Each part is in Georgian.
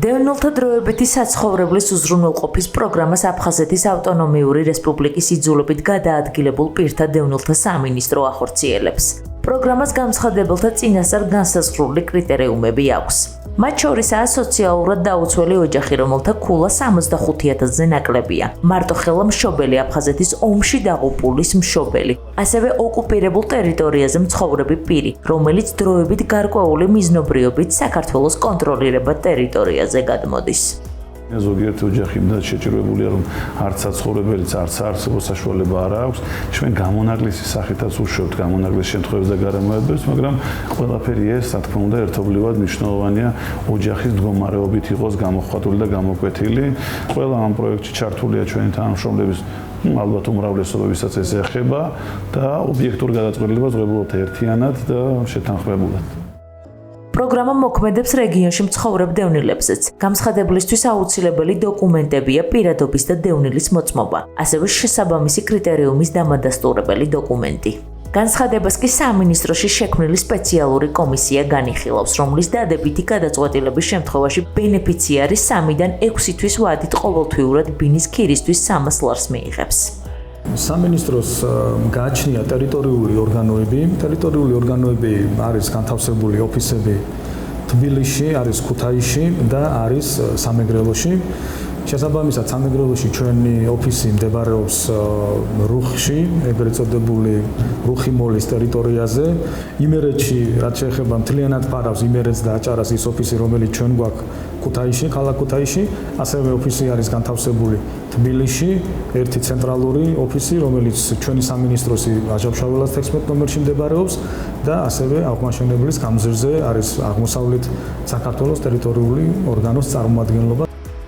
დევნილთა დროებითი საცხოვრებლის უზრუნველყოფის პროგრამას აფხაზეთის ავტონომიური რესპუბლიკის იძულებით გადაადგილებულ პირთა დევნილთა სამინისტრო ახორციელებს. პროგრამას განცხადებელთა წინასწარ განსაზღვრული კრიტერიუმები აქვს. მათ შორისაა სოციალურად დაუცველი ოჯახი, რომელთა ქულა 65,000-ზე ნაკლებია. მარტო ხელა მშობელი აფხაზეთის ომში დაღუპულის მშობელი, ასევე ოკუპირებულ ტერიტორიაზე მცხოვრები პირი, რომელიც დროებით გარკვეული მიზნობრიობით საქართველოს კონტროლირებად ტერიტორიაზე გადმოდის. ზოგიერთ ოჯახი შეჭირებულია, რომ არც საცხოვრებელიც, არც არსებობს საშუალება არ აქვს. ჩვენ გამონაკლისის სახითაც უშევთ გამონაკლის შემთხვევებს და გარემოებებს, მაგრამ ყველაფერი ეს, რა თქმა უნდა, ერთობლივად მნიშვნელოვანია ოჯახის მდგომარეობით იყოს გამოხატული და გამოკვეთილი. ყველა ამ პროექტში ჩართულია ჩვენი თანამშრომლების ალბათ უმრავლესობა, ვისაც ეს ეხება და ობიექტურ გადაწყვეტილებას ვღებულობთ ერთიანად და შეთანხმებულად. პროგრამა მოქმედებს რეგიონში მცხოვრებ დევნილებზეც. გამცხადებლისთვის აუცილებელი დოკუმენტებია პირადობის და დევნილის მოწმობა, ასევე შესაბამისი კრიტერიუმის დამადასტურებელი დოკუმენტი. განცხადებას კი სამინისტროში შექმნილი სპეციალური კომისია განიხილავს, რომლის დადებითი გადაწყვეტილების შემთხვევაში ბენეფიციარი 3-დან 6 თვის ვადით ყოველთვიურად ბინის ქირისთვის 300 ლარს მიიღებს. სამინისტროს გააჩნია ტერიტორიული ორგანოები. ტერიტორიული ორგანოები არის განთავსებული ოფისები თბილისში, არის ქუთაისში და არის სამეგრელოში. შესაბამისად, სამეგრელოში ჩვენი ოფისი მდებარეობს რუხში, ეგრეთ წოდებული რუხი-მოლის ტერიტორიაზე. იმერეთში, რაც შეეხება მთლიანად ფარავს იმერეთს და აჭარას ის ოფისი, რომელიც ჩვენ გვაქვს ქუთაისში, ქალაქ ქუთაისში, ასევე ოფისი არის განთავსებული თბილისში, ერთი ცენტრალური ოფისი, რომელიც ჩვენი სამინისტროს აჟაბშაველას 16 ნომერში მდებარეობს და ასევე აღმაშენებლის გამზირზე არის აღმოსავლეთ საქართველოს ტერიტორიული ორგანოს წარმომადგენლობა.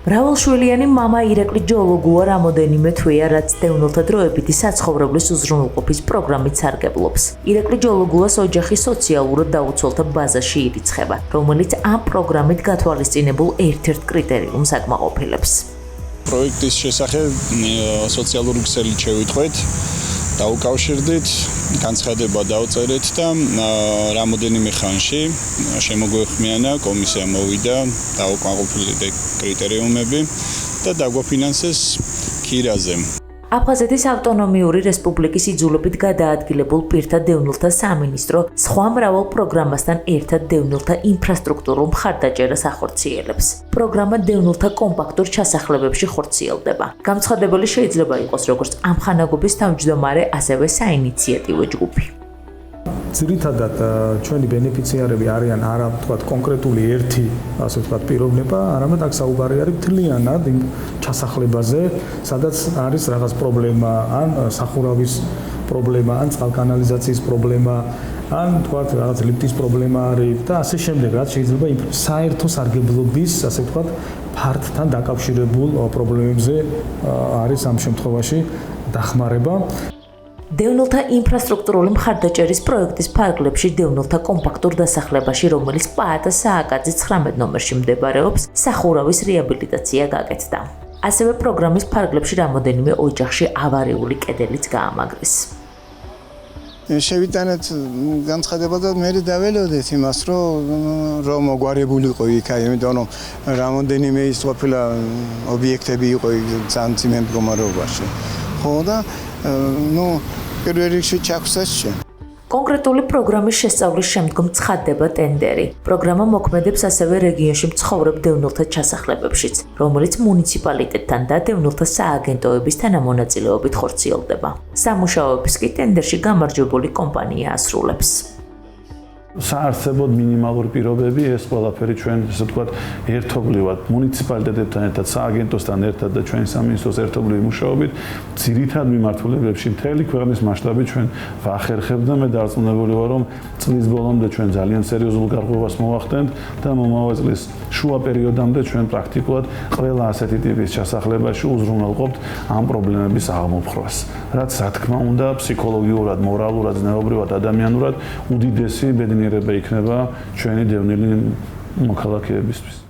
მრავალშვილიანი მამა ირაკლი ჯოლოგუა რამოდენიმე თვეა, რაც დევნილთა დროებითი საცხოვრებლის უზრუნველყოფის პროგრამით სარგებლობს. ირაკლი ჯოლოგუას ოჯახი სოციალურად დაუცველთა ბაზაში ირიცხება, რომელიც ამ პროგრამით გათვალისწინებულ ერთ-ერთ კრიტერიუმს აკმაყოფილებს. პროექტის შესახებ სოციალური ქსელით შევიტყვეთ, დაუკავშირდით, განცხადება დავწერეთ და რამოდენიმე ხანში შემოგვეხმიანა, კომისია მოვიდა, დაუკმაყოფილდა კრიტერიუმები და დაგვაფინანსეს ქირაზე. აფხაზეთის ავტონომიური რესპუბლიკის იძულებით გადაადგილებულ პირთა დევნილთა სამინისტრო სხვა მრავალ პროგრამასთან ერთად დევნილთა ინფრასტრუქტურულ მხარდაჭერას ახორციელებს. პროგრამა დევნილთა კომპაქტურ ჩასახლებებში ხორციელდება. გამცხადებელი შეიძლება იყოს როგორც ამხანაგობის თავმჯდომარე, ასევე საინიციატივო ჯგუფი. ძირითადად ჩვენი ბენეფიციარები არიან არა ვთქვათ კონკრეტული ერთი, ასე ვთქვათ, პიროვნება, არამედ აქ საუბარი არის მთლიანად იმ ჩასახლებაზე, სადაც არის რაღაც პრობლემა, ან სახურავის პრობლემა, ან წყალკანალიზაციის პრობლემა, ან ვთქვათ რაღაც ლიფტის პრობლემა არის და ასე შემდეგ, რაც შეიძლება საერთო სარგებლობის, ასე ვთქვათ, ფართთან დაკავშირებულ პრობლემებზე არის ამ შემთხვევაში დახმარება. დევნილთა ინფრასტრუქტურული მხარდაჭერის პროექტის ფარგლებში დევნილთა კომპაქტურ დასახლებაში, რომელიც პაატა სააკაძის 19 ნომერში მდებარეობს, სახურავის რეაბილიტაცია გაკეთდა. ასევე პროგრამის ფარგლებში რამოდენიმე ოჯახში ავარიული კედელიც გაამაგრეს. შევიტანეთ განცხადება და მე დაველოდეთ იმას, რომ მოგვარებულიყო იქ, იმიტომ რომ რამოდენიმე ის ყოფილა ობიექტები იყო ძალიან ძიმე მდგომარეობაში. ხო და პირველ რიგში ჩაგვსასჩა. კონკრეტული პროგრამის შესწავლის შემდგომ ცხადდება ტენდერი. პროგრამა მოქმედებს ასევე რეგიონში მცხოვრებ დევნილთა ჩასახლებებშიც, რომელიც მუნიციპალიტეტთან და დევნილთა სააგენტოების თანამონაწილეობით ხორციელდება. სამუშაოებს კი ტენდერში გამარჯვებული კომპანია ასრულებს. საარსებოდ მინიმალური პირობები, ეს ყველაფერი ჩვენ, ასე ვთქვათ, ერთობლივად მუნიციპალიტეტებთან ერთად, სააგენტოსთან ერთად და ჩვენი სამინისტროს ერთობლივი მუშაობით, ძირითად მიმართულებებში მთელი ქვეყნის მასშტაბით ჩვენ ვახერხებთ და მე დარწმუნებული ვარ, რომ წლის ბოლომდე ჩვენ ძალიან სერიოზულ გარღვევას მოვახდენთ და მომავალ წლის შუა პერიოდამდე ჩვენ პრაქტიკულად ყველა ასეთი ტიპის ჩასახლებაში უზრუნველყოფთ ამ პრობლემების აღმოფხვას, რაც რა თქმა უნდა ფსიქოლოგიურად, მორალურად, ზნეობრივად, ადამიანურად უდიდესი ბედნიერება იქნება ჩვენი დევნილი მოქალაქეებისთვის.